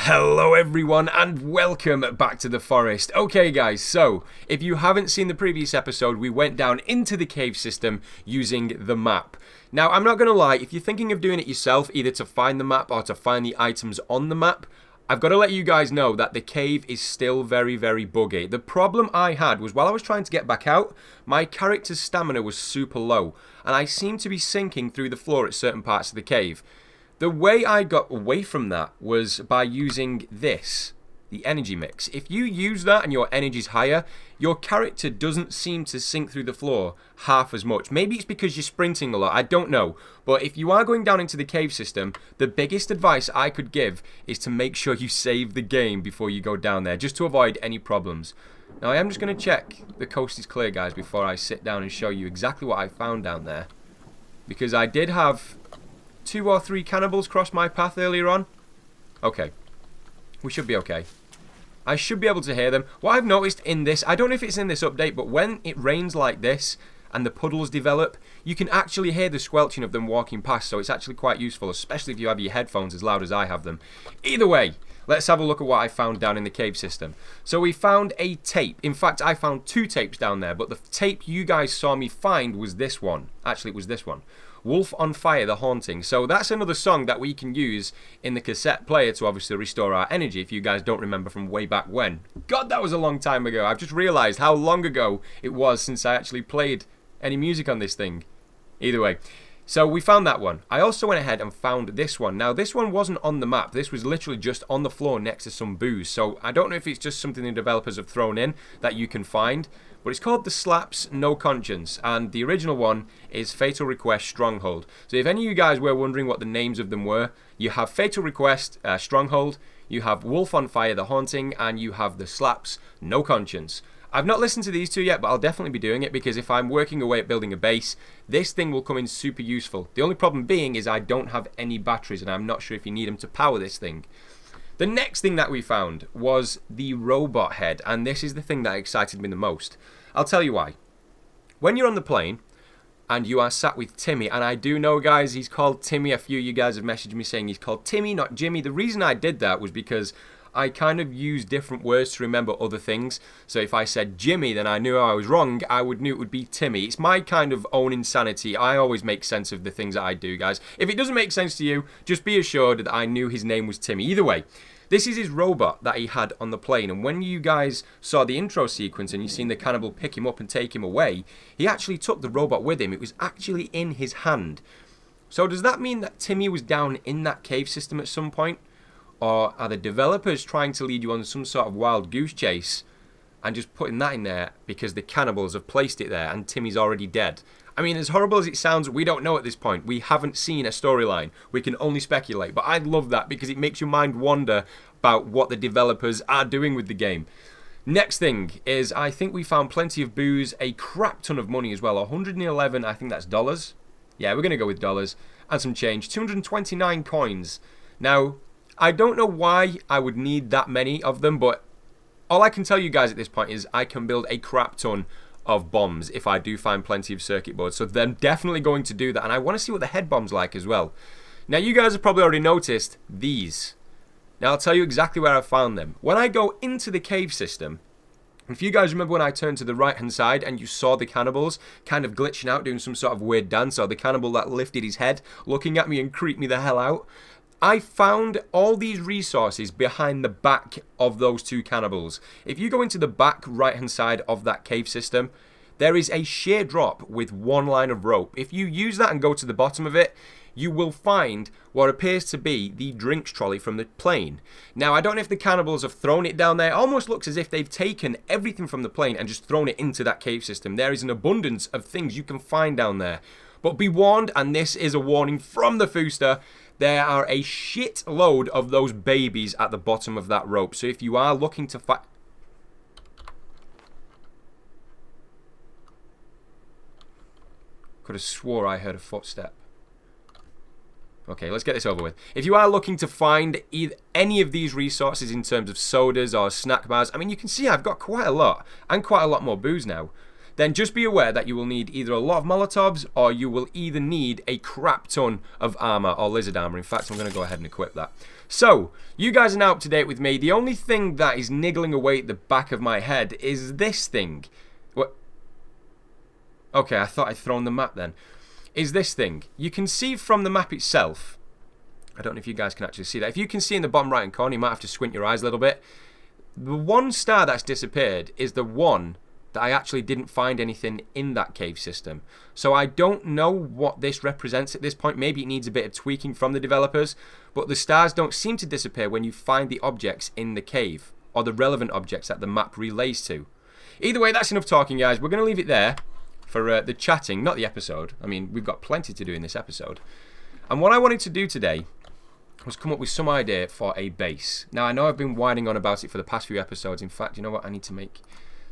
Hello everyone and welcome back to the forest. Okay guys, so if you haven't seen the previous episode, we went down into the cave system using the map. Now I'm not going to lie, if you're thinking of doing it yourself, either to find the map or to find the items on the map, I've got to let you guys know that the cave is still very buggy. The problem I had was while I was trying to get back out, my character's stamina was super low and I seemed to be sinking through the floor at certain parts of the cave. The way I got away from that was by using this, the energy mix. If you use that and your energy's higher, your character doesn't seem to sink through the floor half as much. Maybe it's because you're sprinting a lot, I don't know. But if you are going down into the cave system, the biggest advice I could give is to make sure you save the game before you go down there, just to avoid any problems. Now I am just going to check the coast is clear, guys, before I sit down and show you exactly what I found down there. Because I did have 2 or 3 cannibals cross my path earlier on. Okay. We should be okay. I should be able to hear them. What I've noticed in this, I don't know if it's in this update, but when it rains like this and the puddles develop, you can actually hear the squelching of them walking past, so it's actually quite useful, especially if you have your headphones as loud as I have them. Either way, let's have a look at what I found down in the cave system. So we found a tape. In fact, I found 2 tapes down there, but the tape you guys saw me find was this one. Actually, it was this one. Wolf on Fire, The Haunting. So that's another song that we can use in the cassette player to obviously restore our energy, if you guys don't remember from way back when. God, that was a long time ago. I've just realised how long ago it was since I actually played any music on this thing. Either way. So we found that one. I also went ahead and found this one. Now this one wasn't on the map. This was literally just on the floor next to some booze. So I don't know if it's just something the developers have thrown in that you can find. But it's called The Slaps No Conscience, and the original one is Fatal Request Stronghold. So if any of you guys were wondering what the names of them were, you have Fatal Request Stronghold, you have Wolf on Fire The Haunting, and you have The Slaps No Conscience. I've not listened to these 2 yet, but I'll definitely be doing it because if I'm working away at building a base, this thing will come in super useful. The only problem being is I don't have any batteries and I'm not sure if you need them to power this thing. The next thing that we found was the robot head, and this is the thing that excited me the most. I'll tell you why. When you're on the plane and you are sat with Timmy, and I do know, guys, he's called Timmy. A few of you guys have messaged me saying he's called Timmy, not Jimmy. The reason I did that was because I kind of used different words to remember other things. So if I said Jimmy, then I knew I was wrong. I knew it would be Timmy. It's my kind of own insanity. I always make sense of the things that I do, guys. If it doesn't make sense to you, just be assured that I knew his name was Timmy. Either way, this is his robot that he had on the plane. And when you guys saw the intro sequence and you seen the cannibal pick him up and take him away, he actually took the robot with him. It was actually in his hand. So does that mean that Timmy was down in that cave system at some point? Or are the developers trying to lead you on some sort of wild goose chase and just putting that in there because the cannibals have placed it there and Timmy's already dead? I mean, as horrible as it sounds, we don't know at this point. We haven't seen a storyline. We can only speculate. But I love that because it makes your mind wonder about what the developers are doing with the game. Next thing is I think we found plenty of booze, a crap ton of money as well. 111, I think that's dollars. Yeah, we're going to go with dollars. And some change. 229 coins. Now, I don't know why I would need that many of them, but all I can tell you guys at this point is I can build a crap ton of bombs if I do find plenty of circuit boards. So they're definitely going to do that, and I want to see what the head bomb's like as well. Now you guys have probably already noticed these. Now I'll tell you exactly where I found them. When I go into the cave system, if you guys remember when I turned to the right hand side and you saw the cannibals kind of glitching out doing some sort of weird dance, or the cannibal that lifted his head looking at me and creeped me the hell out, I found all these resources behind the back of those 2 cannibals. If you go into the back right hand side of that cave system, there is a sheer drop with 1 line of rope. If you use that and go to the bottom of it, you will find what appears to be the drinks trolley from the plane. Now, I don't know if the cannibals have thrown it down there. It almost looks as if they've taken everything from the plane and just thrown it into that cave system. There is an abundance of things you can find down there. But be warned, and this is a warning from the Fooster, there are a shit load of those babies at the bottom of that rope. So if you are looking to fight... Could have swore I heard a footstep. Okay, let's get this over with. If you are looking to find any of these resources in terms of sodas or snack bars, I mean, you can see I've got quite a lot, and quite a lot more booze now. then just be aware that you will need either a lot of Molotovs or you will either need a crap ton of armor or lizard armor. In fact, I'm going to go ahead and equip that. So, you guys are now up to date with me. The only thing that is niggling away at the back of my head is this thing. What? Okay, I thought I'd thrown the map then. Is this thing. You can see from the map itself. I don't know if you guys can actually see that. If you can see in the bottom right hand corner, you might have to squint your eyes a little bit. The one star that's disappeared is the one that I actually didn't find anything in that cave system. So I don't know what this represents at this point. Maybe it needs a bit of tweaking from the developers. But the stars don't seem to disappear when you find the objects in the cave, or the relevant objects that the map relays to. Either way, that's enough talking, guys. We're going to leave it there for the chatting, not the episode. I mean, we've got plenty to do in this episode. And what I wanted to do today was come up with some idea for a base. Now, I know I've been whining on about it for the past few episodes. In fact, you know what? I need to make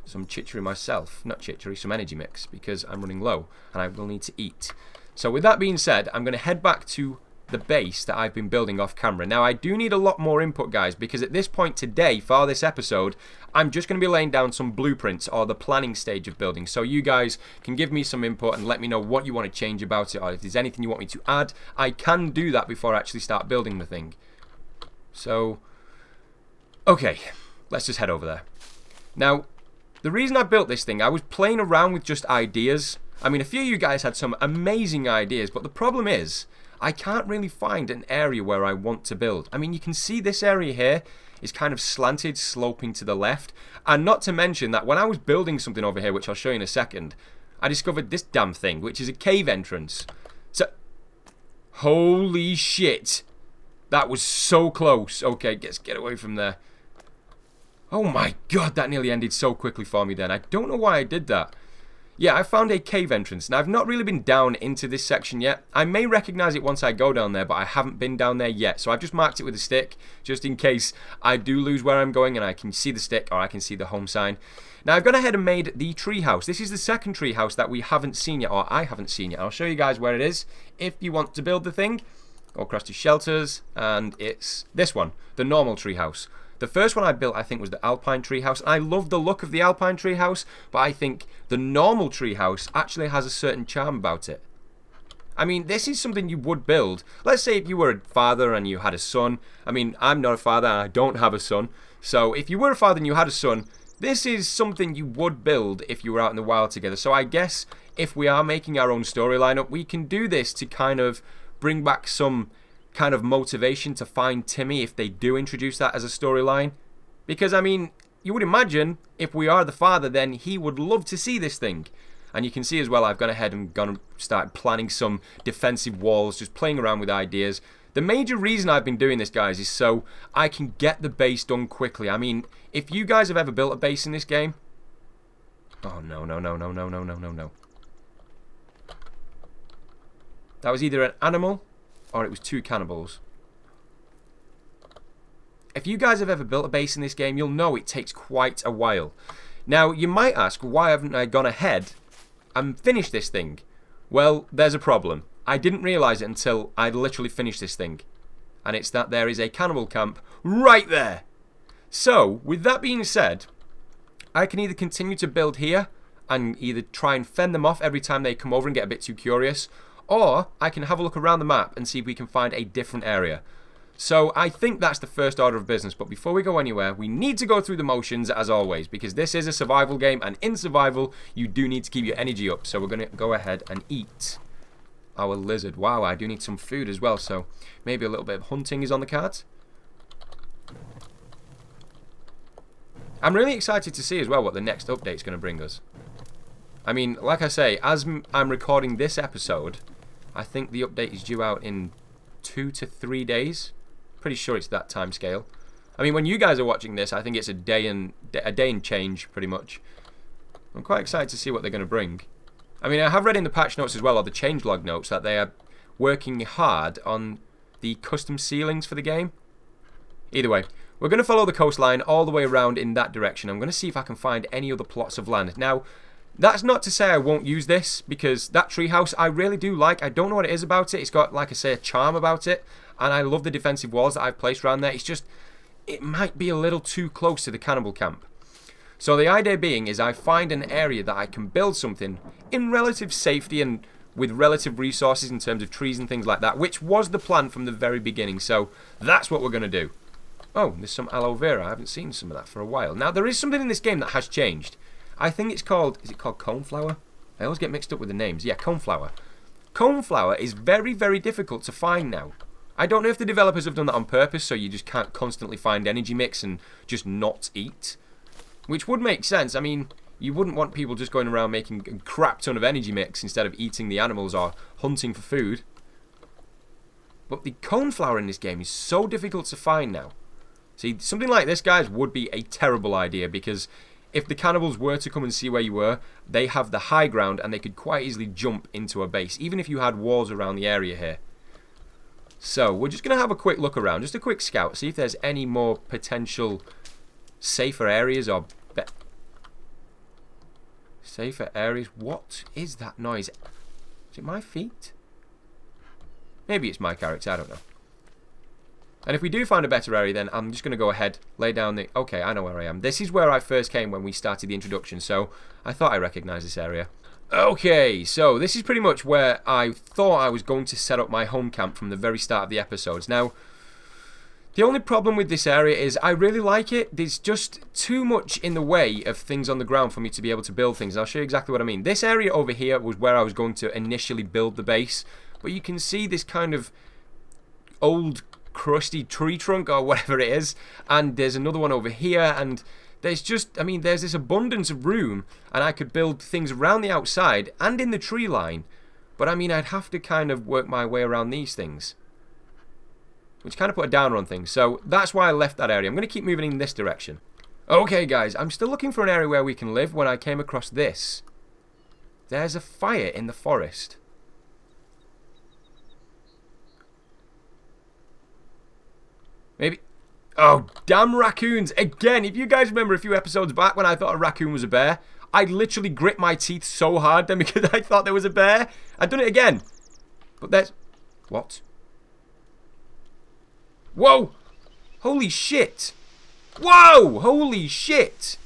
some chicory myself. Not chicory, some energy mix, because I'm running low and I will need to eat. So with that being said, I'm going to head back to the base that I've been building off camera. Now, I do need a lot more input, guys, because at this point today, for this episode, I'm just going to be laying down some blueprints, or the planning stage of building, so you guys can give me some input and let me know what you want to change about it, or if there's anything you want me to add. I can do that before I actually start building the thing. So, okay, let's just head over there. Now, the reason I built this thing, I was playing around with just ideas. I mean, a few of you guys had some amazing ideas, but the problem is, I can't really find an area where I want to build. I mean, you can see this area here is kind of slanted, sloping to the left. And not to mention that when I was building something over here, which I'll show you in a second, I discovered this damn thing, which is a cave entrance. So, holy shit. That was so close. Okay, let's get away from there. Oh my god, that nearly ended so quickly for me then. I don't know why I did that. Yeah, I found a cave entrance. Now, I've not really been down into this section yet. I may recognize it once I go down there, but I haven't been down there yet. So I've just marked it with a stick, just in case I do lose where I'm going and I can see the stick, or I can see the home sign. Now, I've gone ahead and made the treehouse. This is the second treehouse that we haven't seen yet, or I haven't seen yet. I'll show you guys where it is if you want to build the thing. Go across to shelters, and it's this one, the normal treehouse. The first one I built, I think, was the Alpine treehouse. I love the look of the Alpine treehouse, but I think the normal treehouse actually has a certain charm about it. I mean, this is something you would build. Let's say if you were a father and you had a son. I mean, I'm not a father and I don't have a son. So if you were a father and you had a son, this is something you would build if you were out in the wild together. So I guess if we are making our own storyline up, we can do this to kind of bring back some kind of motivation to find Timmy if they do introduce that as a storyline. Because, I mean, you would imagine if we are the father, then he would love to see this thing. And you can see as well, I've gone ahead and started planning some defensive walls, just playing around with ideas. The major reason I've been doing this, guys, is so I can get the base done quickly. I mean, if you guys have ever built a base in this game... Oh, no. That was either an animal or it was two cannibals. If you guys have ever built a base in this game, you'll know it takes quite a while. Now, you might ask, why haven't I gone ahead and finished this thing? Well, there's a problem. I didn't realise it until I'd literally finished this thing. And it's that there is a cannibal camp right there. So, with that being said, I can either continue to build here and either try and fend them off every time they come over and get a bit too curious, or I can have a look around the map and see if we can find a different area. So I think that's the first order of business. But before we go anywhere, we need to go through the motions as always, because this is a survival game, and in survival, you do need to keep your energy up. So we're going to go ahead and eat our lizard. Wow, I do need some food as well, so maybe a little bit of hunting is on the cards. I'm really excited to see as well what the next update is going to bring us. I mean, like I say, as I'm recording this episode, I think the update is due out in 2 to 3 days. Pretty sure it's that time scale. I mean, when you guys are watching this, I think it's a day and change, pretty much. I'm quite excited to see what they're going to bring. I mean, I have read in the patch notes as well, or the changelog notes, that they are working hard on the custom ceilings for the game. Either way, we're going to follow the coastline all the way around in that direction. I'm going to see if I can find any other plots of land. Now, that's not to say I won't use this, because that treehouse I really do like. I don't know what it is about it. It's got, like I say, a charm about it. And I love the defensive walls that I've placed around there. It's just, it might be a little too close to the cannibal camp. So the idea being is I find an area that I can build something in relative safety and with relative resources in terms of trees and things like that, which was the plan from the very beginning. So that's what we're going to do. Oh, there's some aloe vera. I haven't seen some of that for a while. Now, there is something in this game that has changed. I think it's called... Is it called coneflower? I always get mixed up with the names. Yeah, coneflower. Coneflower is very, very difficult to find now. I don't know if the developers have done that on purpose, so you just can't constantly find energy mix and just not eat. Which would make sense. I mean, you wouldn't want people just going around making a crap ton of energy mix instead of eating the animals or hunting for food. But the coneflower in this game is so difficult to find now. See, something like this, guys, would be a terrible idea because if the cannibals were to come and see where you were, they have the high ground and they could quite easily jump into a base, even if you had walls around the area here. So, we're just going to have a quick look around, just a quick scout, see if there's any more potential safer areas or... Safer areas? What is that noise? Is it my feet? Maybe it's my character, I don't know. And if we do find a better area, then I'm just going to go ahead, lay down the... Okay, I know where I am. This is where I first came when we started the introduction, so I thought I recognised this area. Okay, so this is pretty much where I thought I was going to set up my home camp from the very start of the episodes. Now, the only problem with this area is I really like it. There's just too much in the way of things on the ground for me to be able to build things. And I'll show you exactly what I mean. This area over here was where I was going to initially build the base, but you can see this kind of old crusty tree trunk or whatever it is, and there's another one over here, and there's just, I mean, there's this abundance of room, and I could build things around the outside and in the tree line, but I mean, I'd have to kind of work my way around these things, which kind of put a downer on things, so that's why I left that area. I'm going to keep moving in this direction. Okay, guys, I'm still looking for an area where we can live when I came across this. There's a fire in the forest. Maybe... Oh, damn raccoons. Again, if you guys remember a few episodes back when I thought a raccoon was a bear, I literally grit my teeth so hard then because I thought there was a bear. I've done it again. But there's... What? Whoa! Holy shit! Whoa! Holy shit!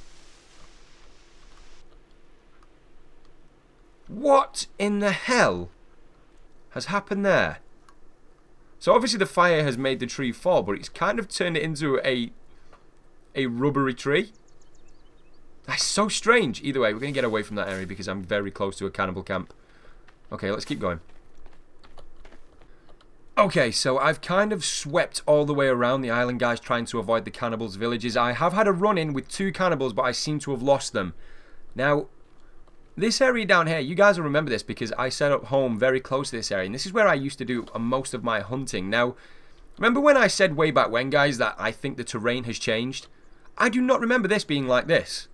What in the hell has happened there? So obviously the fire has made the tree fall, but it's kind of turned it into a rubbery tree. That's so strange. Either way, we're going to get away from that area because I'm very close to a cannibal camp. Okay, let's keep going. Okay, so I've kind of swept all the way around the island, guys, trying to avoid the cannibals' villages. I have had a run-in with 2 cannibals, but I seem to have lost them. Now, this area down here, you guys will remember this because I set up home very close to this area. And this is where I used to do most of my hunting. Now, remember when I said way back when, guys, that I think the terrain has changed? I do not remember this being like this.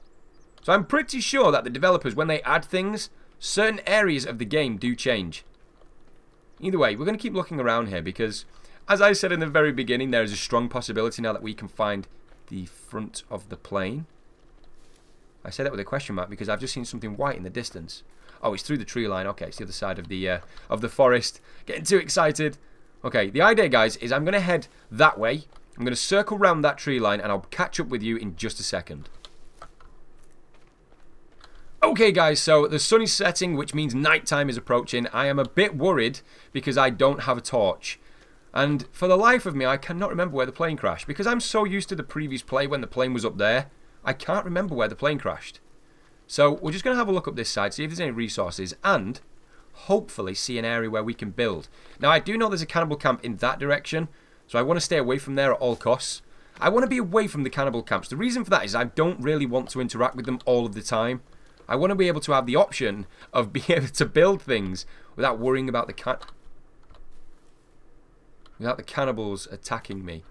So I'm pretty sure that the developers, when they add things, certain areas of the game do change. Either way, we're going to keep looking around here because, as I said in the very beginning, there is a strong possibility now that we can find the front of the plane. I say that with a question mark because I've just seen something white in the distance. Oh, it's through the tree line. Okay, it's the other side of the forest. Getting too excited. Okay, the idea, guys, is I'm going to head that way. I'm going to circle around that tree line and I'll catch up with you in just a second. Okay, guys, so the sun is setting, which means nighttime is approaching. I am a bit worried because I don't have a torch. And for the life of me, I cannot remember where the plane crashed because I'm so used to the previous play when the plane was up there. I can't remember where the plane crashed. So we're just going to have a look up this side, see if there's any resources, and hopefully see an area where we can build. Now, I do know there's a cannibal camp in that direction, so I want to stay away from there at all costs. I want to be away from the cannibal camps. The reason for that is I don't really want to interact with them all of the time. I want to be able to have the option of being able to build things without worrying about the cannibals attacking me.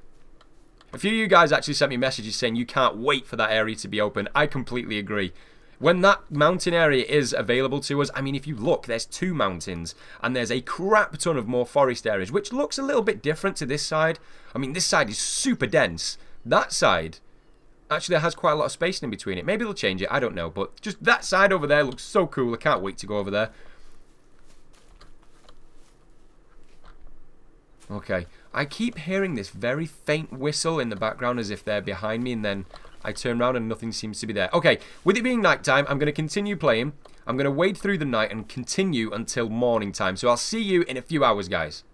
A few of you guys actually sent me messages saying you can't wait for that area to be open. I completely agree. When that mountain area is available to us, I mean, if you look, there's 2 mountains, and there's a crap ton of more forest areas, which looks a little bit different to this side. I mean, this side is super dense. That side actually has quite a lot of space in between it. Maybe they'll change it, I don't know, but just that side over there looks so cool. I can't wait to go over there. Okay, I keep hearing this very faint whistle in the background as if they're behind me, and then I turn around and nothing seems to be there. Okay, with it being nighttime, I'm going to continue playing. I'm going to wade through the night and continue until morning time. So I'll see you in a few hours, guys.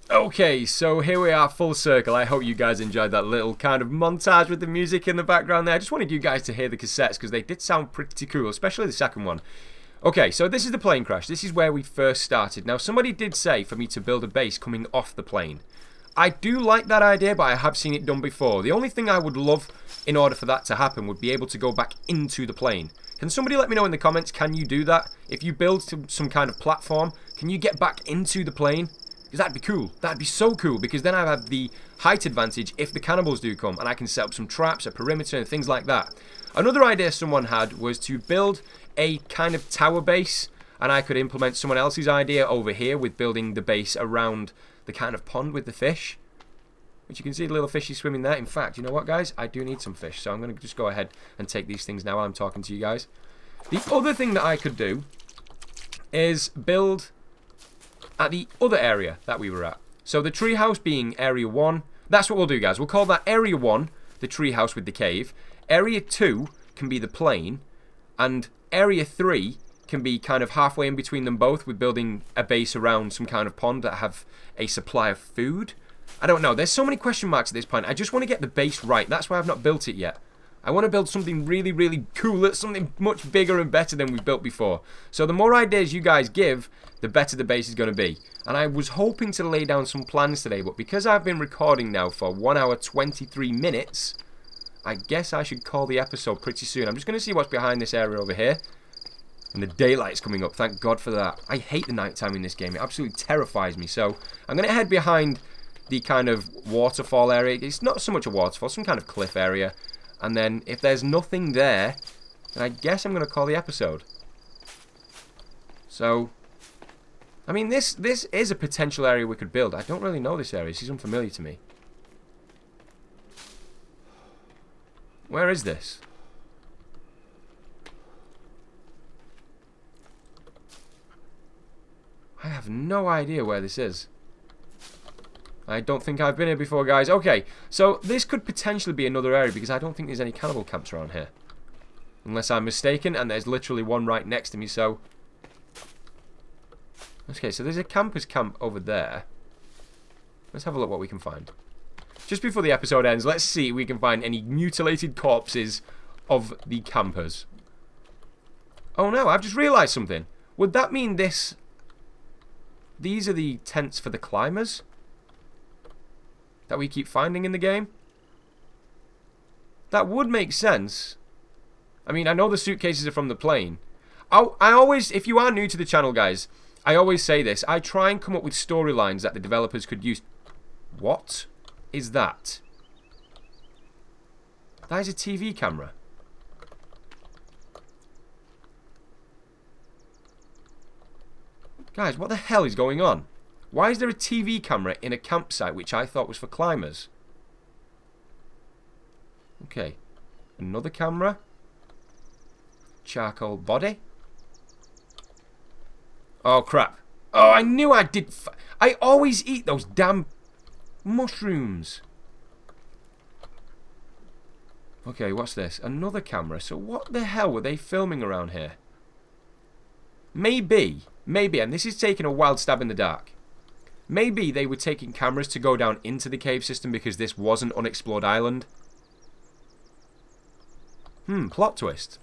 Okay, so here we are, full circle. I hope you guys enjoyed that little kind of montage with the music in the background there. I just wanted you guys to hear the cassettes because they did sound pretty cool, especially the second one. Okay, so this is the plane crash. This is where we first started. Now, somebody did say for me to build a base coming off the plane. I do like that idea, but I have seen it done before. The only thing I would love in order for that to happen would be able to go back into the plane. Can somebody let me know in the comments, can you do that? If you build some kind of platform, can you get back into the plane? Because that'd be cool. That'd be so cool, because then I have the height advantage if the cannibals do come, and I can set up some traps, a perimeter, and things like that. Another idea someone had was to build a kind of tower base, and I could implement someone else's idea over here with building the base around the kind of pond with the fish. Which you can see the little fishy swimming there. In fact, you know what, guys? I do need some fish, so I'm going to just go ahead and take these things now while I'm talking to you guys. The other thing that I could do is build at the other area that we were at. So the treehouse being area 1. That's what we'll do, guys. We'll call that area 1, the treehouse with the cave. Area 2 can be the plane. And area 3 can be kind of halfway in between them both with building a base around some kind of pond that have a supply of food. I don't know. There's so many question marks at this point. I just want to get the base right. That's why I've not built it yet. I want to build something really, really cool. That's something much bigger and better than we've built before. So the more ideas you guys give, the better the base is going to be. And I was hoping to lay down some plans today, but because I've been recording now for 1 hour 23 minutes, I guess I should call the episode pretty soon. I'm just going to see what's behind this area over here. And the daylight's coming up. Thank God for that. I hate the nighttime in this game. It absolutely terrifies me. So I'm going to head behind the kind of waterfall area. It's not so much a waterfall, some kind of cliff area. And then if there's nothing there, then I guess I'm going to call the episode. So, I mean, this is a potential area we could build. I don't really know this area. This is unfamiliar to me. Where is this? I have no idea where this is. I don't think I've been here before, guys. Okay, so this could potentially be another area because I don't think there's any cannibal camps around here. Unless I'm mistaken, and there's literally one right next to me, so... Okay, so there's a campers camp over there. Let's have a look what we can find. Just before the episode ends, let's see if we can find any mutilated corpses of the campers. Oh no, I've just realised something. Would that mean this... These are the tents for the climbers that we keep finding in the game? That would make sense. I mean, I know the suitcases are from the plane. I always, if you are new to the channel, guys, I always say this. I try and come up with storylines that the developers could use. What is that? That is a TV camera. Guys, what the hell is going on? Why is there a TV camera in a campsite which I thought was for climbers? Okay. Another camera. Charcoal body. Oh, crap. Oh, I knew I did... I always eat those damn mushrooms. Okay, what's this? Another camera. So what the hell were they filming around here? Maybe, and this is taking a wild stab in the dark. Maybe they were taking cameras to go down into the cave system because this was an unexplored island. Plot twist.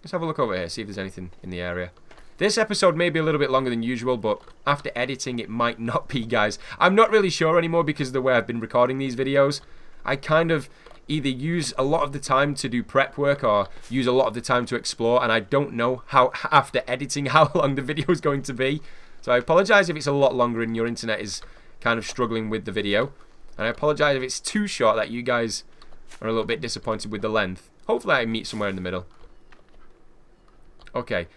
Let's have a look over here, see if there's anything in the area. This episode may be a little bit longer than usual, but after editing it might not be, guys. I'm not really sure anymore because of the way I've been recording these videos. I kind of either use a lot of the time to do prep work or use a lot of the time to explore, and I don't know how, after editing, how long the video is going to be. So I apologise if it's a lot longer and your internet is kind of struggling with the video. And I apologise if it's too short that you guys are a little bit disappointed with the length. Hopefully I meet somewhere in the middle. Okay.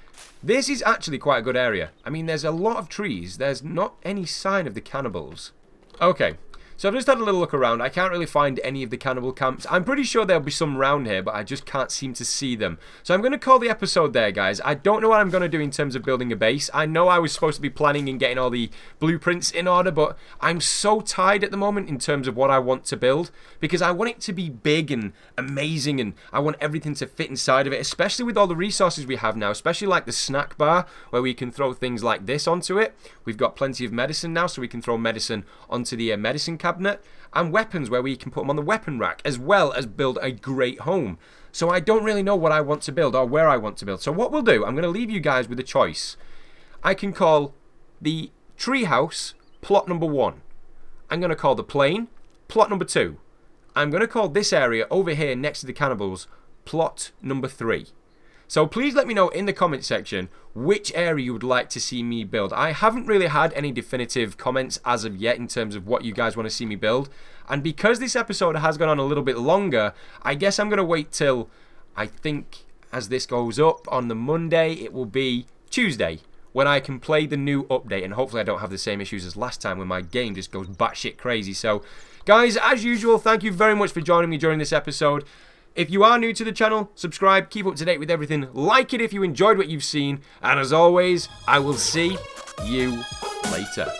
This is actually quite a good area. I mean, there's a lot of trees. There's not any sign of the cannibals. Okay. So I've just had a little look around. I can't really find any of the cannibal camps. I'm pretty sure there'll be some around here, but I just can't seem to see them. So I'm going to call the episode there, guys. I don't know what I'm going to do in terms of building a base. I know I was supposed to be planning and getting all the blueprints in order, but I'm so tired at the moment in terms of what I want to build, because I want it to be big and amazing, and I want everything to fit inside of it, especially with all the resources we have now, especially like the snack bar, where we can throw things like this onto it. We've got plenty of medicine now, so we can throw medicine onto the medicine cabinet, and weapons where we can put them on the weapon rack, as well as build a great home. So I don't really know what I want to build or where I want to build. So what we'll do, I'm going to leave you guys with a choice. I can call the treehouse plot number 1. I'm going to call the plain plot number 2. I'm going to call this area over here next to the cannibals plot number 3. So please let me know in the comment section which area you would like to see me build. I haven't really had any definitive comments as of yet in terms of what you guys want to see me build. And because this episode has gone on a little bit longer, I guess I'm going to wait till, I think, as this goes up on the Monday, it will be Tuesday, when I can play the new update. And hopefully I don't have the same issues as last time when my game just goes batshit crazy. So, guys, as usual, thank you very much for joining me during this episode. If you are new to the channel, subscribe, keep up to date with everything, like it if you enjoyed what you've seen, and as always, I will see you later.